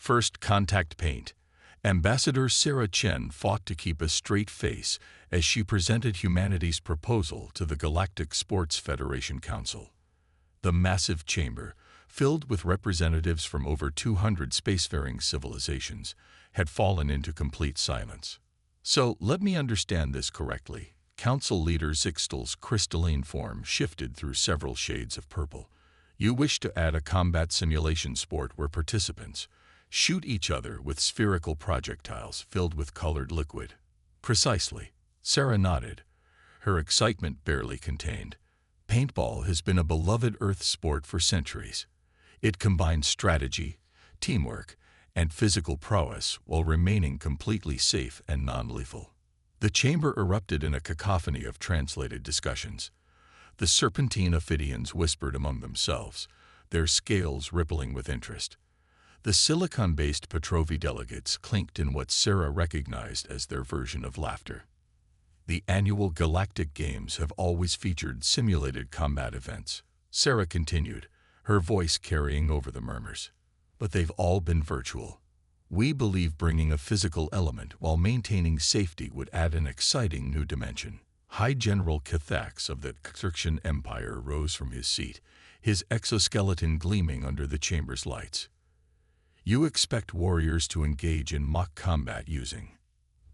First contact paint. Ambassador Sarah Chen fought to keep a straight face as she presented humanity's proposal to the Galactic Sports Federation Council. The massive chamber, filled with representatives from over 200 spacefaring civilizations, had fallen into complete silence. So, let me understand this correctly. Council leader Zixtal's crystalline form shifted through several shades of purple. You wish to add a combat simulation sport where participants shoot each other with spherical projectiles filled with colored liquid. Precisely. Sarah nodded, her excitement barely contained. Paintball has been a beloved Earth sport for centuries. It combines strategy, teamwork, and physical prowess while remaining completely safe and non-lethal. The chamber erupted in a cacophony of translated discussions. The serpentine Ophidians whispered among themselves, their scales rippling with interest. The silicon-based Petrovi delegates clinked in what Sarah recognized as their version of laughter. The annual Galactic Games have always featured simulated combat events, Sarah continued, her voice carrying over the murmurs. But they've all been virtual. We believe bringing a physical element while maintaining safety would add an exciting new dimension. High General Cathax of the Xerxian Empire rose from his seat, his exoskeleton gleaming under the chamber's lights. You expect warriors to engage in mock combat using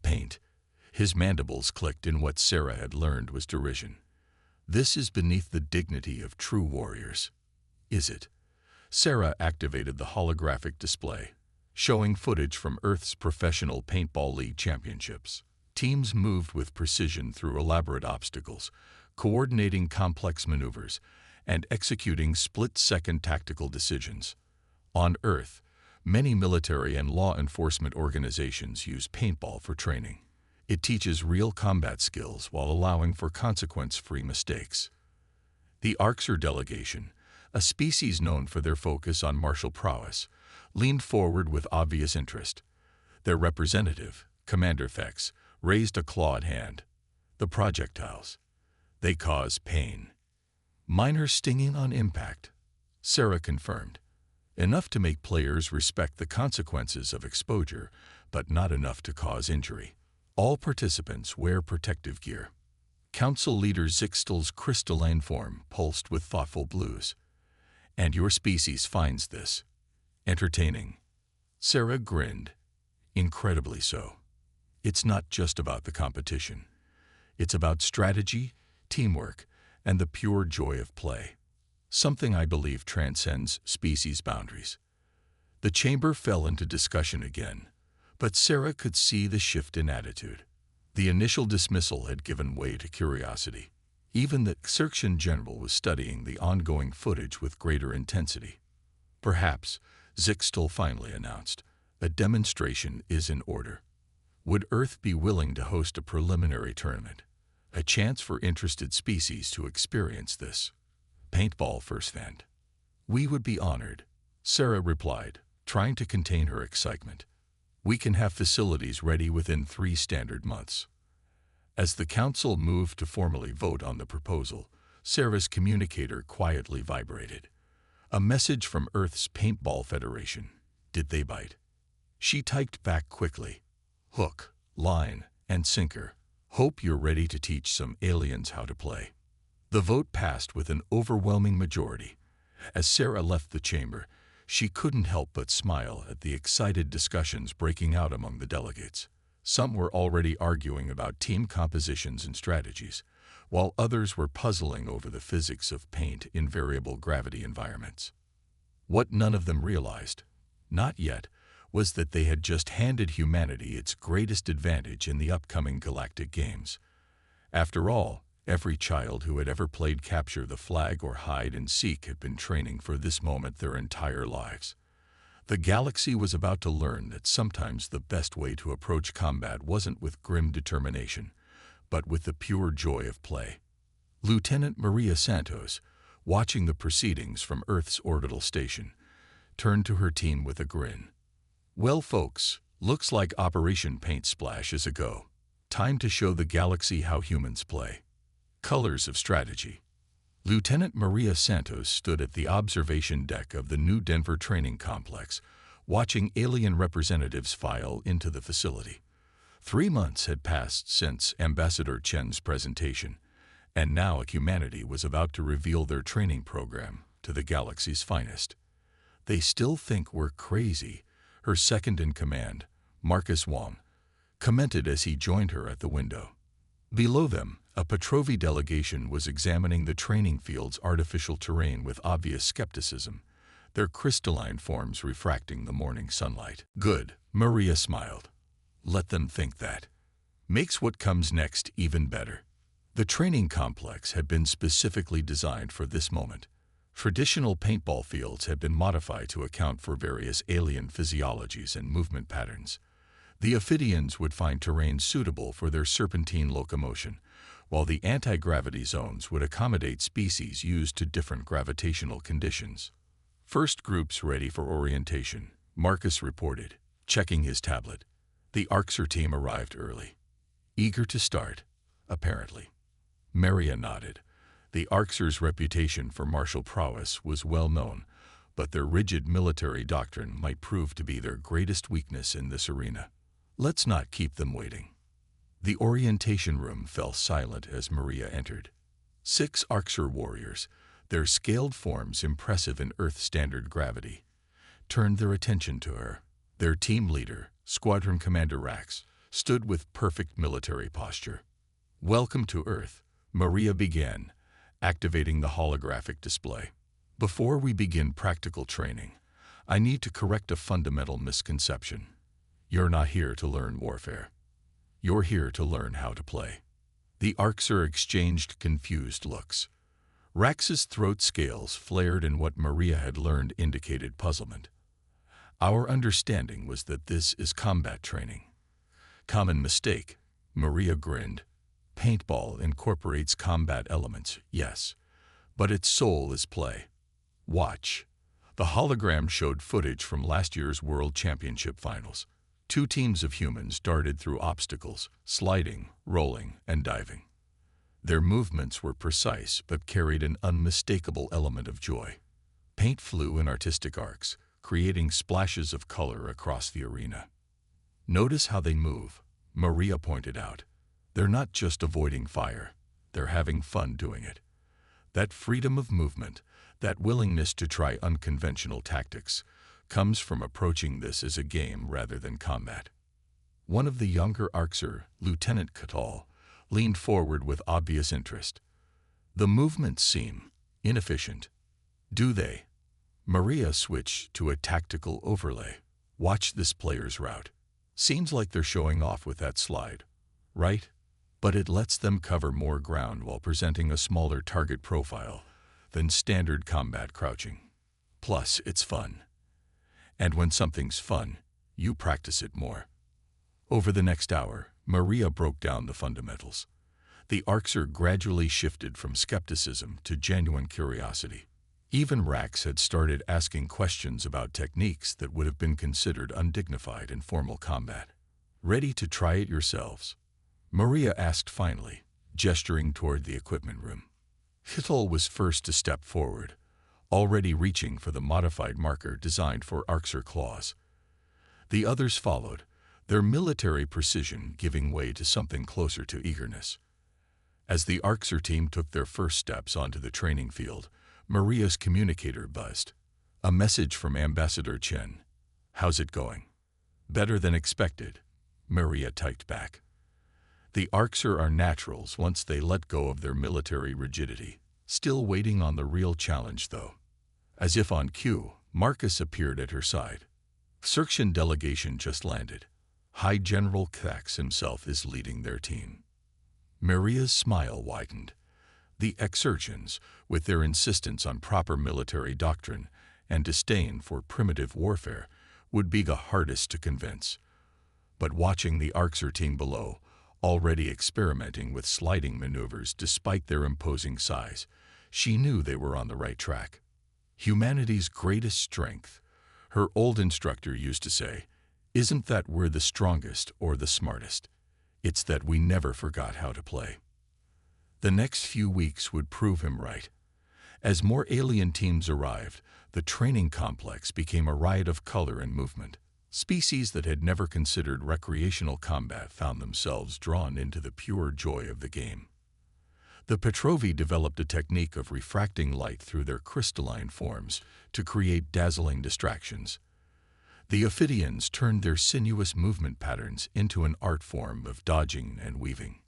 paint. His mandibles clicked in what Sarah had learned was derision. This is beneath the dignity of true warriors. Is it? Sarah activated the holographic display, showing footage from Earth's professional paintball league championships. Teams moved with precision through elaborate obstacles, coordinating complex maneuvers, and executing split-second tactical decisions. On Earth, many military and law enforcement organizations use paintball for training. It teaches real combat skills while allowing for consequence-free mistakes. The Arxer delegation, a species known for their focus on martial prowess, leaned forward with obvious interest. Their representative, Commander Fex, raised a clawed hand. The projectiles. They cause pain. Minor stinging on impact, Sarah confirmed. Enough to make players respect the consequences of exposure, but not enough to cause injury. All participants wear protective gear. Council leader Zixtal's crystalline form pulsed with thoughtful blues. And your species finds this entertaining. Sarah grinned. Incredibly so. It's not just about the competition. It's about strategy, teamwork, and the pure joy of play. Something I believe transcends species boundaries. The chamber fell into discussion again, but Sarah could see the shift in attitude. The initial dismissal had given way to curiosity. Even the Xerxian general was studying the ongoing footage with greater intensity. Perhaps, Zixtal finally announced, a demonstration is in order. Would Earth be willing to host a preliminary tournament? A chance for interested species to experience this paintball firsthand. We would be honored, Sarah replied, trying to contain her excitement. We can have facilities ready within 3 standard months. As the council moved to formally vote on the proposal, Sarah's communicator quietly vibrated. A message from Earth's Paintball Federation. Did they bite? She typed back quickly. Hook, line, and sinker. Hope you're ready to teach some aliens how to play. The vote passed with an overwhelming majority. As Sarah left the chamber, she couldn't help but smile at the excited discussions breaking out among the delegates. Some were already arguing about team compositions and strategies, while others were puzzling over the physics of paint in variable gravity environments. What none of them realized, not yet, was that they had just handed humanity its greatest advantage in the upcoming Galactic Games. After all, every child who had ever played capture the flag or hide and seek had been training for this moment their entire lives. The galaxy was about to learn that sometimes the best way to approach combat wasn't with grim determination, but with the pure joy of play. Lieutenant Maria Santos, watching the proceedings from Earth's orbital station, turned to her team with a grin. Well, folks, looks like Operation Paint Splash is a go. Time to show the galaxy how humans play. Colors of strategy. Lieutenant Maria Santos stood at the observation deck of the new Denver training complex, watching alien representatives file into the facility. 3 months had passed since Ambassador Chen's presentation, and now humanity was about to reveal their training program to the galaxy's finest. "They still think we're crazy," her second-in-command, Marcus Wong, commented as he joined her at the window. Below them, a Petrovi delegation was examining the training field's artificial terrain with obvious skepticism, their crystalline forms refracting the morning sunlight. "Good," Maria smiled. "Let them think that. Makes what comes next even better." The training complex had been specifically designed for this moment. Traditional paintball fields had been modified to account for various alien physiologies and movement patterns. The Ophidians would find terrain suitable for their serpentine locomotion, while the anti-gravity zones would accommodate species used to different gravitational conditions. "First groups ready for orientation," Marcus reported, checking his tablet. The Arxer team arrived early. Eager to start, apparently. Maria nodded. The Arxers' reputation for martial prowess was well known, but their rigid military doctrine might prove to be their greatest weakness in this arena. "Let's not keep them waiting." The orientation room fell silent as Maria entered. 6 Arxer warriors, their scaled forms impressive in Earth-standard gravity, turned their attention to her. Their team leader, Squadron Commander Rax, stood with perfect military posture. "Welcome to Earth," Maria began, activating the holographic display. "Before we begin practical training, I need to correct a fundamental misconception. You're not here to learn warfare. You're here to learn how to play." The Arxer exchanged confused looks. Rax's throat scales flared, and what Maria had learned indicated puzzlement. "Our understanding was that this is combat training." "Common mistake," Maria grinned. "Paintball incorporates combat elements, yes, but its soul is play. Watch." The hologram showed footage from last year's World Championship Finals. 2 teams of humans darted through obstacles, sliding, rolling, and diving. Their movements were precise but carried an unmistakable element of joy. Paint flew in artistic arcs, creating splashes of color across the arena. "Notice how they move," Maria pointed out. "They're not just avoiding fire, they're having fun doing it. That freedom of movement, that willingness to try unconventional tactics, comes from approaching this as a game rather than combat." One of the younger Arxer, Lieutenant Catal, leaned forward with obvious interest. "The movements seem inefficient." "Do they?" Maria switched to a tactical overlay. "Watch this player's route. Seems like they're showing off with that slide, right? But it lets them cover more ground while presenting a smaller target profile than standard combat crouching. Plus, it's fun. And when something's fun, you practice it more." Over the next hour, Maria broke down the fundamentals. The Arxer gradually shifted from skepticism to genuine curiosity. Even Rax had started asking questions about techniques that would have been considered undignified in formal combat. "Ready to try it yourselves?" Maria asked finally, gesturing toward the equipment room. Hittel was first to step forward, already reaching for the modified marker designed for Arxer claws. The others followed, their military precision giving way to something closer to eagerness. As the Arxer team took their first steps onto the training field, Maria's communicator buzzed. "A message from Ambassador Chen. How's it going?" "Better than expected," Maria typed back. The Arxer are naturals once they let go of their military rigidity. Still waiting on the real challenge, though. As if on cue, Marcus appeared at her side. "Cirxian delegation just landed. High General Kax himself is leading their team." Maria's smile widened. The Exurgians, with their insistence on proper military doctrine and disdain for primitive warfare, would be the hardest to convince. But watching the Arxer team below, already experimenting with sliding maneuvers despite their imposing size, she knew they were on the right track. Humanity's greatest strength, her old instructor used to say, isn't that we're the strongest or the smartest. It's that we never forgot how to play. The next few weeks would prove him right. As more alien teams arrived, the training complex became a riot of color and movement. Species that had never considered recreational combat found themselves drawn into the pure joy of the game. The Petrovi developed a technique of refracting light through their crystalline forms to create dazzling distractions. The Ophidians turned their sinuous movement patterns into an art form of dodging and weaving.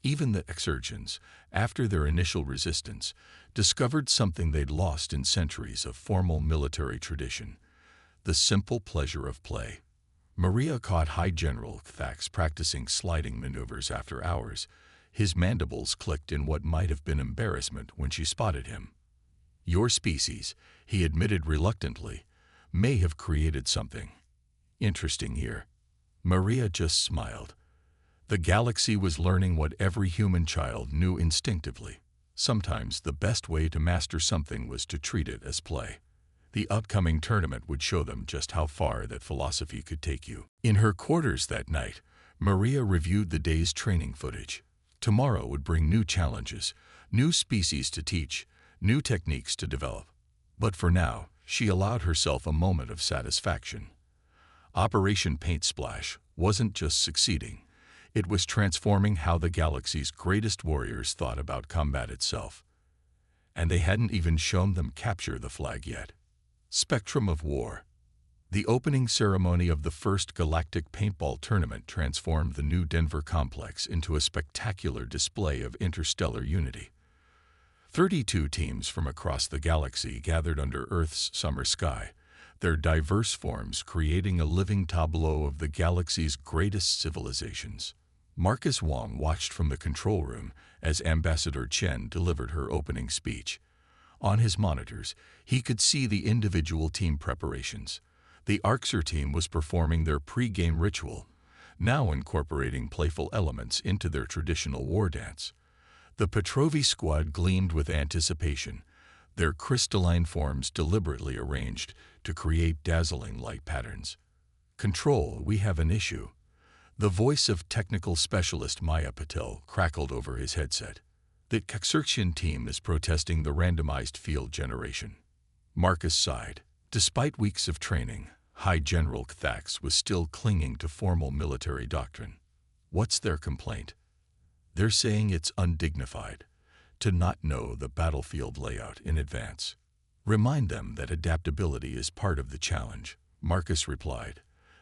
Even the Exurgents, after their initial resistance, discovered something they'd lost in centuries of formal military tradition: the simple pleasure of play. Maria caught High General Thax practicing sliding maneuvers after hours. His mandibles clicked in what might have been embarrassment when she spotted him. "Your species," he admitted reluctantly, "may have created something interesting here." Maria just smiled. The galaxy was learning what every human child knew instinctively. Sometimes the best way to master something was to treat it as play. The upcoming tournament would show them just how far that philosophy could take you. In her quarters that night, Maria reviewed the day's training footage. Tomorrow would bring new challenges, new species to teach, new techniques to develop. But for now, she allowed herself a moment of satisfaction. Operation Paint Splash wasn't just succeeding. It was transforming how the galaxy's greatest warriors thought about combat itself. And they hadn't even shown them capture the flag yet. Spectrum of War. The opening ceremony of the first Galactic Paintball tournament transformed the new Denver complex into a spectacular display of interstellar unity. 32 teams from across the galaxy gathered under Earth's summer sky, their diverse forms creating a living tableau of the galaxy's greatest civilizations. Marcus Wong watched from the control room as Ambassador Chen delivered her opening speech. On his monitors, he could see the individual team preparations. The Arxer team was performing their pre-game ritual, now incorporating playful elements into their traditional war dance. The Petrovi squad gleamed with anticipation, their crystalline forms deliberately arranged to create dazzling light patterns. "Control, we have an issue." The voice of technical specialist Maya Patel crackled over his headset. "The Exurgian team is protesting the randomized field generation." Marcus sighed. Despite weeks of training, High General Thax was still clinging to formal military doctrine. "What's their complaint?" "They're saying it's undignified to not know the battlefield layout in advance." "Remind them that adaptability is part of the challenge," Marcus replied,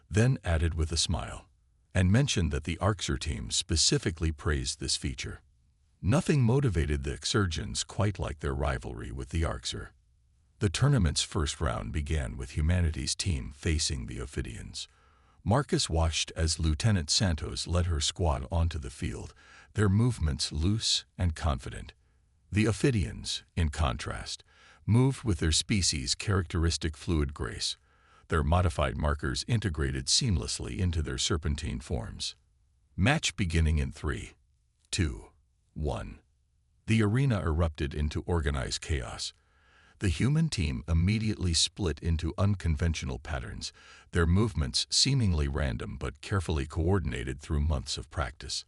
then added with a smile, and mentioned that the Arxer team specifically praised this feature. Nothing motivated the Exurgians quite like their rivalry with the Arxer. The tournament's first round began with humanity's team facing the Ophidians. Marcus watched as Lieutenant Santos led her squad onto the field, their movements loose and confident. The Ophidians, in contrast, moved with their species' characteristic fluid grace, their modified markers integrated seamlessly into their serpentine forms. Match beginning in 3, 2, 1. The arena erupted into organized chaos. The human team immediately split into unconventional patterns, their movements seemingly random but carefully coordinated through months of practice.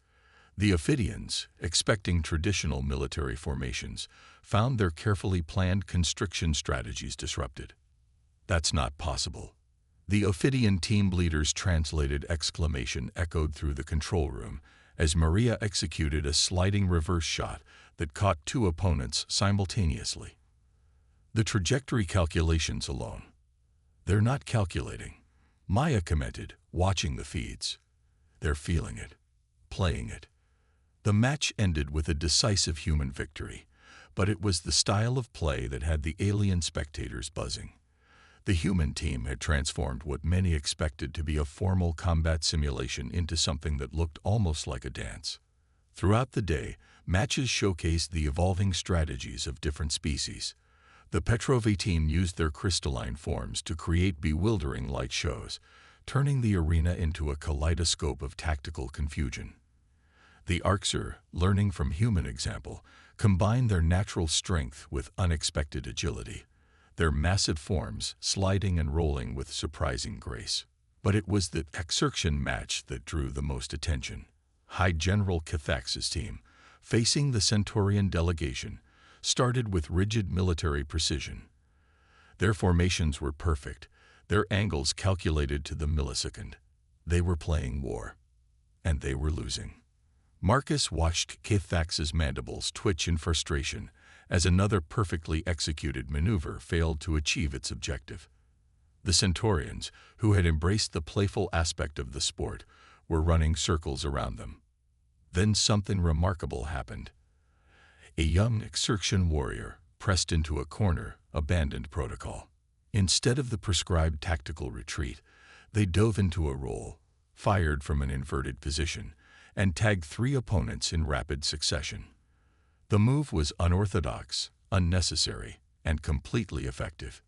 The Ophidians, expecting traditional military formations, found their carefully planned constriction strategies disrupted. "That's not possible." The Ophidian team leader's translated exclamation echoed through the control room as Maria executed a sliding reverse shot that caught two opponents simultaneously. "The trajectory calculations alone. They're not calculating," Maya commented, watching the feeds. "They're feeling it, playing it." The match ended with a decisive human victory, but it was the style of play that had the alien spectators buzzing. The human team had transformed what many expected to be a formal combat simulation into something that looked almost like a dance. Throughout the day, matches showcased the evolving strategies of different species. The Petrovi team used their crystalline forms to create bewildering light shows, turning the arena into a kaleidoscope of tactical confusion. The Arxer, learning from human example, combined their natural strength with unexpected agility, their massive forms sliding and rolling with surprising grace. But it was the Exurgian match that drew the most attention. High General Cathax's team, facing the Centaurian delegation, started with rigid military precision. Their formations were perfect, their angles calculated to the millisecond. They were playing war, and they were losing. Marcus watched Kithax's mandibles twitch in frustration as another perfectly executed maneuver failed to achieve its objective. The Centaurians, who had embraced the playful aspect of the sport, were running circles around them. Then something remarkable happened. A young Exerxian warrior pressed into a corner, abandoned protocol. Instead of the prescribed tactical retreat, they dove into a roll, fired from an inverted position, and tagged 3 opponents in rapid succession. The move was unorthodox, unnecessary, and completely effective.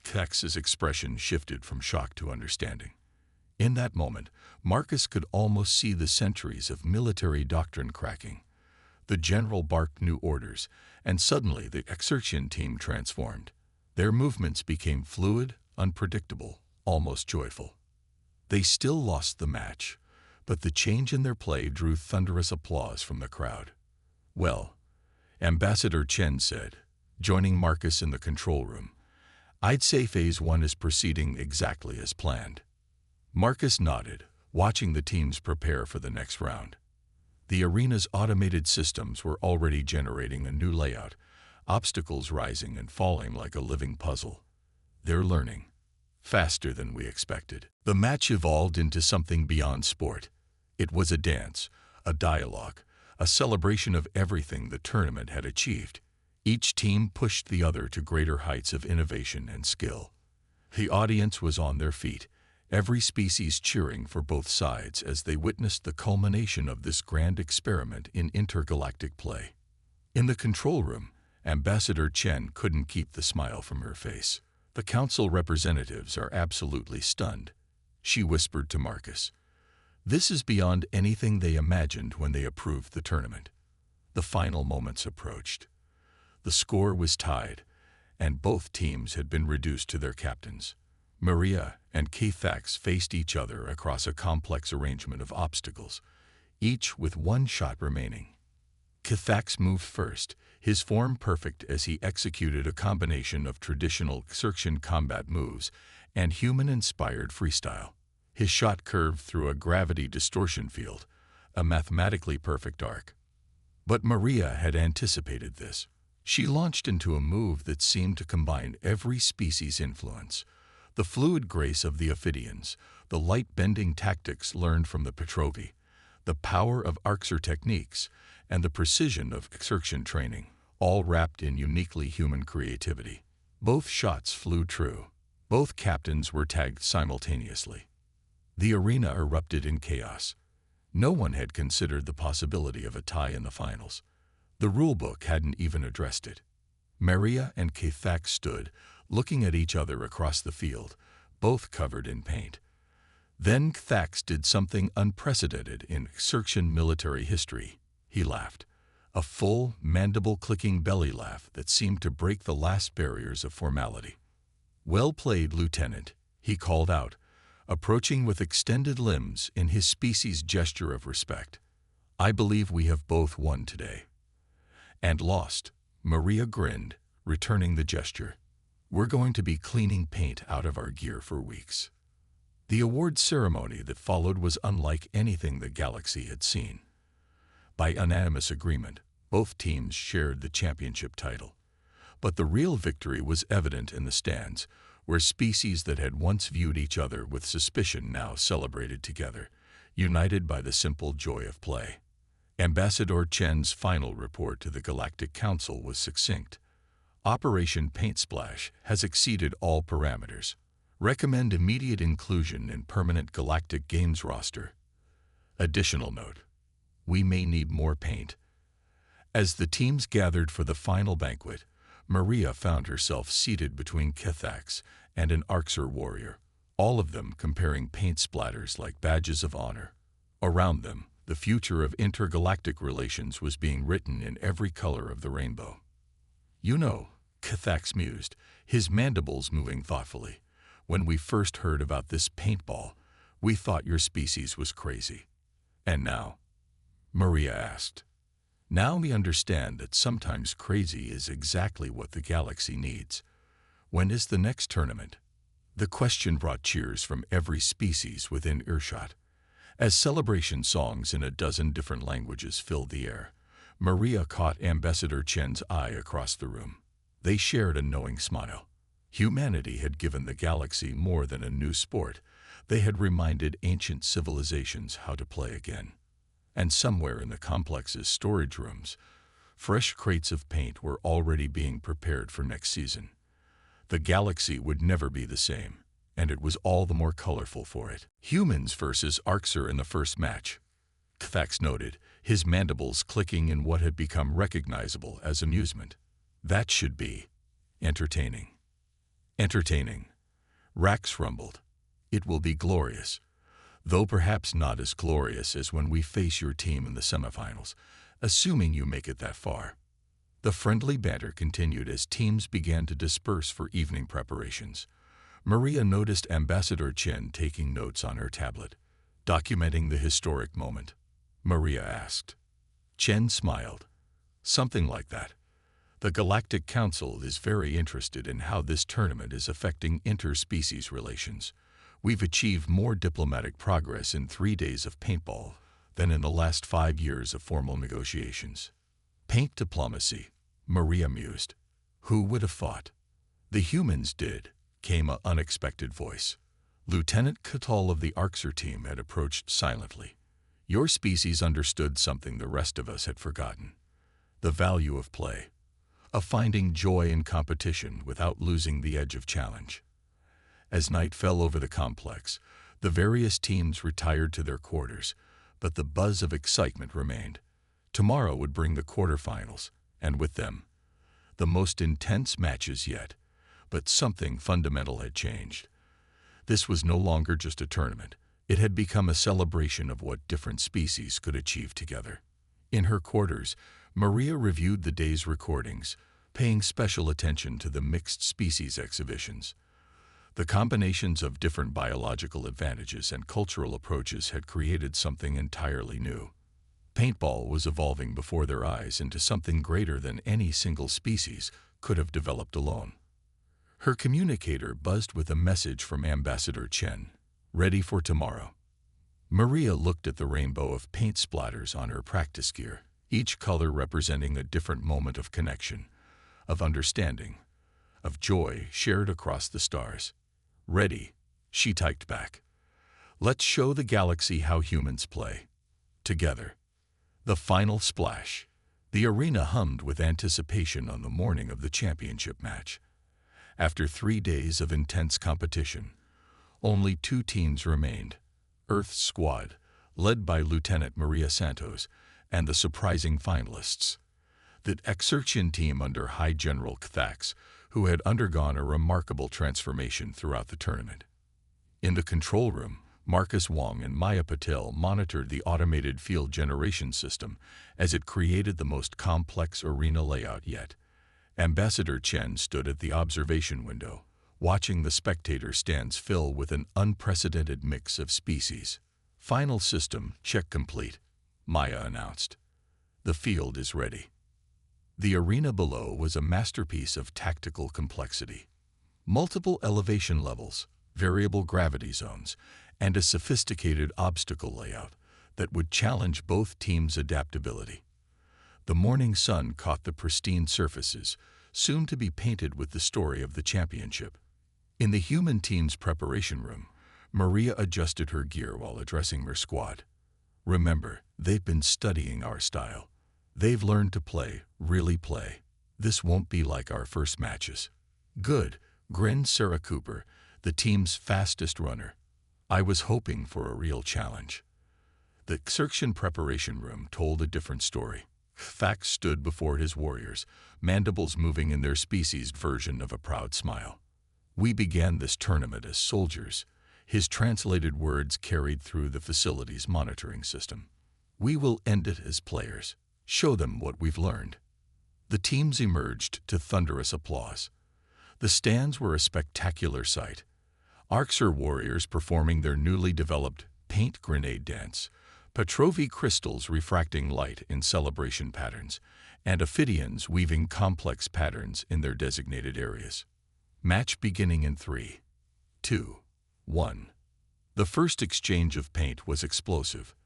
Kithax's expression shifted from shock to understanding. In that moment, Marcus could almost see the centuries of military doctrine cracking. The general barked new orders, and suddenly the Exerxian team transformed. Their movements became fluid, unpredictable, almost joyful. They still lost the match, but the change in their play drew thunderous applause from the crowd. "Well," Ambassador Chen said, joining Marcus in the control room, "I'd say Phase 1 is proceeding exactly as planned." Marcus nodded, watching the teams prepare for the next round. The arena's automated systems were already generating a new layout, obstacles rising and falling like a living puzzle. They're learning, faster than we expected. The match evolved into something beyond sport. It was a dance, a dialogue, a celebration of everything the tournament had achieved. Each team pushed the other to greater heights of innovation and skill. The audience was on their feet, every species cheering for both sides as they witnessed the culmination of this grand experiment in intergalactic play. In the control room, Ambassador Chen couldn't keep the smile from her face. "The council representatives are absolutely stunned," she whispered to Marcus. "This is beyond anything they imagined when they approved the tournament." The final moments approached. The score was tied, and both teams had been reduced to their captains. Maria and Kithax faced each other across a complex arrangement of obstacles, each with 1 shot remaining. Kithax moved first, his form perfect as he executed a combination of traditional Exerxian combat moves and human-inspired freestyle. His shot curved through a gravity distortion field, a mathematically perfect arc. But Maria had anticipated this. She launched into a move that seemed to combine every species' influence: the fluid grace of the Ophidians, the light-bending tactics learned from the Petrovi, the power of Arxer techniques, and the precision of Exerxian training, all wrapped in uniquely human creativity. Both shots flew true. Both captains were tagged simultaneously. The arena erupted in chaos. No one had considered the possibility of a tie in the finals. The rulebook hadn't even addressed it. Maria and Kithax stood, looking at each other across the field, both covered in paint. Then Kithax did something unprecedented in Exerxian military history. He laughed, a full, mandible-clicking belly laugh that seemed to break the last barriers of formality. "Well played, Lieutenant," he called out, approaching with extended limbs in his species' gesture of respect. "I believe we have both won today." "And lost," Maria grinned, returning the gesture. "We're going to be cleaning paint out of our gear for weeks." The award ceremony that followed was unlike anything the galaxy had seen. By unanimous agreement, both teams shared the championship title. But the real victory was evident in the stands, where species that had once viewed each other with suspicion now celebrated together, united by the simple joy of play. Ambassador Chen's final report to the Galactic Council was succinct. "Operation Paint Splash has exceeded all parameters. Recommend immediate inclusion in permanent Galactic Games roster. Additional note: we may need more paint." As the teams gathered for the final banquet, Maria found herself seated between Kithax and an Arxer warrior, all of them comparing paint splatters like badges of honor. Around them, the future of intergalactic relations was being written in every color of the rainbow. "You know," Kithax mused, his mandibles moving thoughtfully, "when we first heard about this paintball, we thought your species was crazy. And now?" Maria asked. Now we understand that sometimes crazy is exactly what the galaxy needs. When is the next tournament? The question brought cheers from every species within earshot. As celebration songs in a dozen different languages filled the air, Maria caught Ambassador Chen's eye across the room. They shared a knowing smile. Humanity had given the galaxy more than a new sport. They had reminded ancient civilizations how to play again. And somewhere in the complex's storage rooms, fresh crates of paint were already being prepared for next season. The galaxy would never be the same, and it was all the more colorful for it. Humans versus Arxer in the first match. Kfax noted, his mandibles clicking in what had become recognizable as amusement. That should be entertaining. Entertaining. Rax rumbled. It will be glorious. Though perhaps not as glorious as when we face your team in the semifinals, assuming you make it that far. The friendly banter continued as teams began to disperse for evening preparations. Maria noticed Ambassador Chen taking notes on her tablet, documenting the historic moment. Maria asked. Chen smiled. Something like that. The Galactic Council is very interested in how this tournament is affecting interspecies relations. We've achieved more diplomatic progress in 3 days of paintball than in the last 5 years of formal negotiations. Paint diplomacy, Maria mused. Who would have thought? The humans did, came an unexpected voice. Lieutenant Catal of the Arxer team had approached silently. Your species understood something the rest of us had forgotten. The value of play. Of finding joy in competition without losing the edge of challenge. As night fell over the complex, the various teams retired to their quarters, but the buzz of excitement remained. Tomorrow would bring the quarterfinals, and with them, the most intense matches yet. But something fundamental had changed. This was no longer just a tournament. It had become a celebration of what different species could achieve together. In her quarters, Maria reviewed the day's recordings, paying special attention to the mixed species exhibitions. The combinations of different biological advantages and cultural approaches had created something entirely new. Paintball was evolving before their eyes into something greater than any single species could have developed alone. Her communicator buzzed with a message from Ambassador Chen, ready for tomorrow. Maria looked at the rainbow of paint splatters on her practice gear, each color representing a different moment of connection, of understanding, of joy shared across the stars. Ready, she typed back. Let's show the galaxy how humans play. Together. The final splash. The arena hummed with anticipation on the morning of the championship match. After 3 days of intense competition, only 2 teams remained. Earth's squad, led by Lieutenant Maria Santos, and the surprising finalists. The Exertion team under High General Kfax, who had undergone a remarkable transformation throughout the tournament. In the control room, Marcus Wong and Maya Patel monitored the automated field generation system as it created the most complex arena layout yet. Ambassador Chen stood at the observation window, watching the spectator stands fill with an unprecedented mix of species. Final system check complete, Maya announced. The field is ready. The arena below was a masterpiece of tactical complexity. Multiple elevation levels, variable gravity zones, and a sophisticated obstacle layout that would challenge both teams' adaptability. The morning sun caught the pristine surfaces, soon to be painted with the story of the championship. In the human team's preparation room, Maria adjusted her gear while addressing her squad. Remember, they've been studying our style. They've learned to play, really play. This won't be like our first matches. Good, grinned Sarah Cooper, the team's fastest runner. I was hoping for a real challenge. The Exertion preparation room told a different story. Fax stood before his warriors, mandibles moving in their species' version of a proud smile. We began this tournament as soldiers. His translated words carried through the facility's monitoring system. We will end it as players. Show them what we've learned. The teams emerged to thunderous applause. The stands were a spectacular sight. Arxer warriors performing their newly developed paint grenade dance, Petrovi crystals refracting light in celebration patterns, and Ophidians weaving complex patterns in their designated areas. Match beginning in 3, 2, 1. The first exchange of paint was explosive.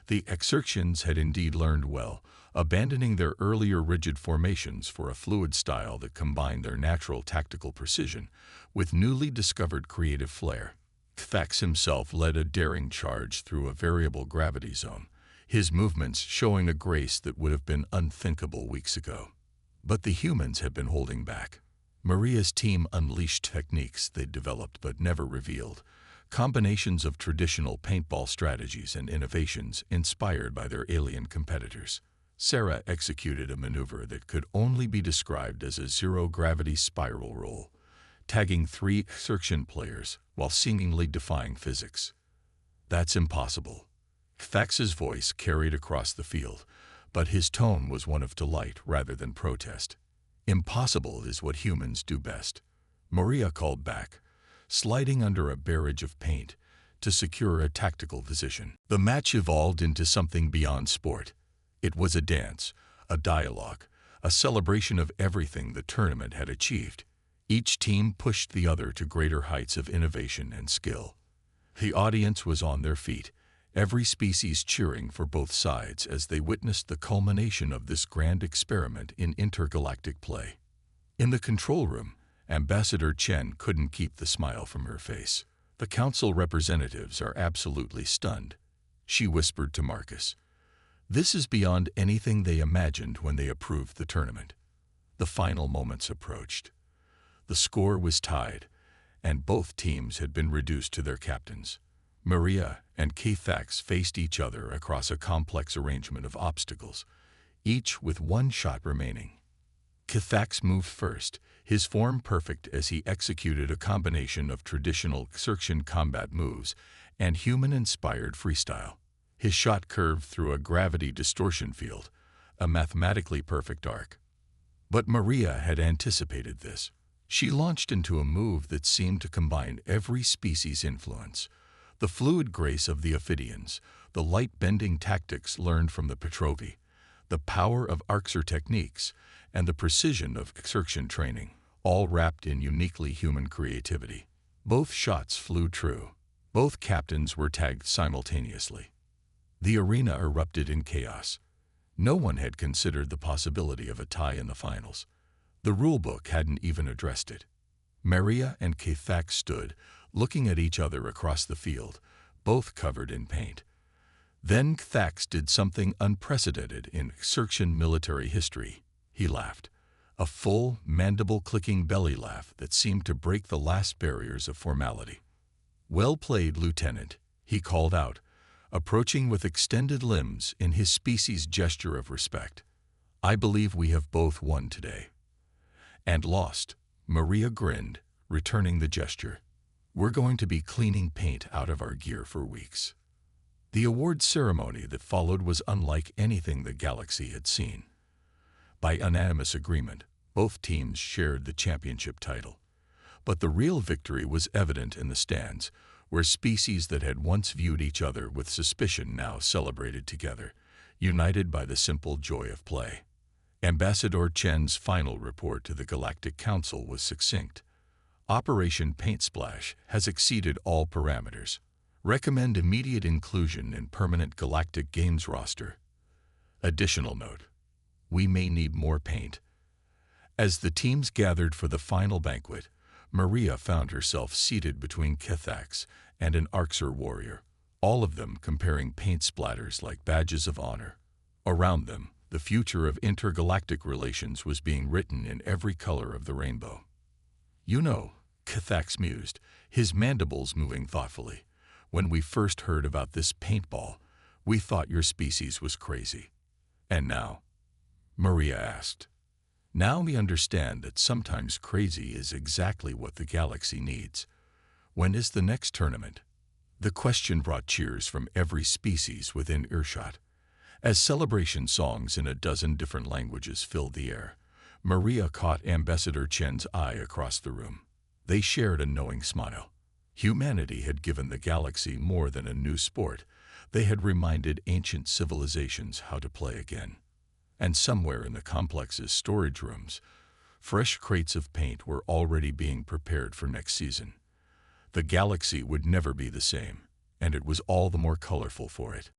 The Exercians had indeed learned well, abandoning their earlier rigid formations for a fluid style that combined their natural tactical precision with newly discovered creative flair. K'Thax himself led a daring charge through a variable gravity zone, his movements showing a grace that would have been unthinkable weeks ago. But the humans had been holding back. Maria's team unleashed techniques they'd developed but never revealed, combinations of traditional paintball strategies and innovations inspired by their alien competitors. Sarah executed a maneuver that could only be described as a zero-gravity spiral roll, tagging 3 Exercian players while seemingly defying physics. That's impossible. K'Thax's voice carried across the field, but his tone was one of delight rather than protest. Impossible is what humans do best. Maria called back, sliding under a barrage of paint to secure a tactical position. The match evolved into something beyond sport. It was a dance, a dialogue, a celebration of everything the tournament had achieved. Each team pushed the other to greater heights of innovation and skill. The audience was on their feet, every species cheering for both sides as they witnessed the culmination of this grand experiment in intergalactic play. In the control room, Ambassador Chen couldn't keep the smile from her face. The council representatives are absolutely stunned, she whispered to Marcus. This is beyond anything they imagined when they approved the tournament. The final moments approached. The score was tied, and both teams had been reduced to their captains. Maria and K'Thax faced each other across a complex arrangement of obstacles, each with one shot remaining. K'Thax moved first, his form perfect as he executed a combination of traditional Exercian combat moves and human-inspired freestyle. His shot curved through a gravity distortion field, a mathematically perfect arc. But Maria had anticipated this. She launched into a move that seemed to combine every species' influence: the fluid grace of the Ophidians, the light-bending tactics learned from the Petrovi, the power of Arxer techniques, and the precision of Exercian training, all wrapped in uniquely human creativity. Both shots flew true. Both captains were tagged simultaneously. The arena erupted in chaos. No one had considered the possibility of a tie in the finals. The rulebook hadn't even addressed it. Maria and K'Thax stood, looking at each other across the field, both covered in paint. Then K'Thax did something unprecedented in Exercian military history. He laughed, a full, mandible-clicking belly laugh that seemed to break the last barriers of formality. "Well played, Lieutenant," he called out, approaching with extended limbs in his species' gesture of respect. "I believe we have both won today." "And lost," Maria grinned, returning the gesture. "We're going to be cleaning paint out of our gear for weeks." The award ceremony that followed was unlike anything the galaxy had seen. By unanimous agreement, both teams shared the championship title. But the real victory was evident in the stands, where species that had once viewed each other with suspicion now celebrated together, united by the simple joy of play. Ambassador Chen's final report to the Galactic Council was succinct. Operation Paint Splash has exceeded all parameters. Recommend immediate inclusion in permanent Galactic Games roster. Additional note: we may need more paint. As the teams gathered for the final banquet, Maria found herself seated between K'Thax and an Arxer warrior, all of them comparing paint splatters like badges of honor. Around them, the future of intergalactic relations was being written in every color of the rainbow. "You know," K'Thax mused, his mandibles moving thoughtfully, "when we first heard about this paintball, we thought your species was crazy. And now?" Maria asked. "Now we understand that sometimes crazy is exactly what the galaxy needs. When is the next tournament?" The question brought cheers from every species within earshot. As celebration songs in a dozen different languages filled the air, Maria caught Ambassador Chen's eye across the room. They shared a knowing smile. Humanity had given the galaxy more than a new sport. They had reminded ancient civilizations how to play again. And somewhere in the complex's storage rooms, fresh crates of paint were already being prepared for next season. The galaxy would never be the same, and it was all the more colorful for it.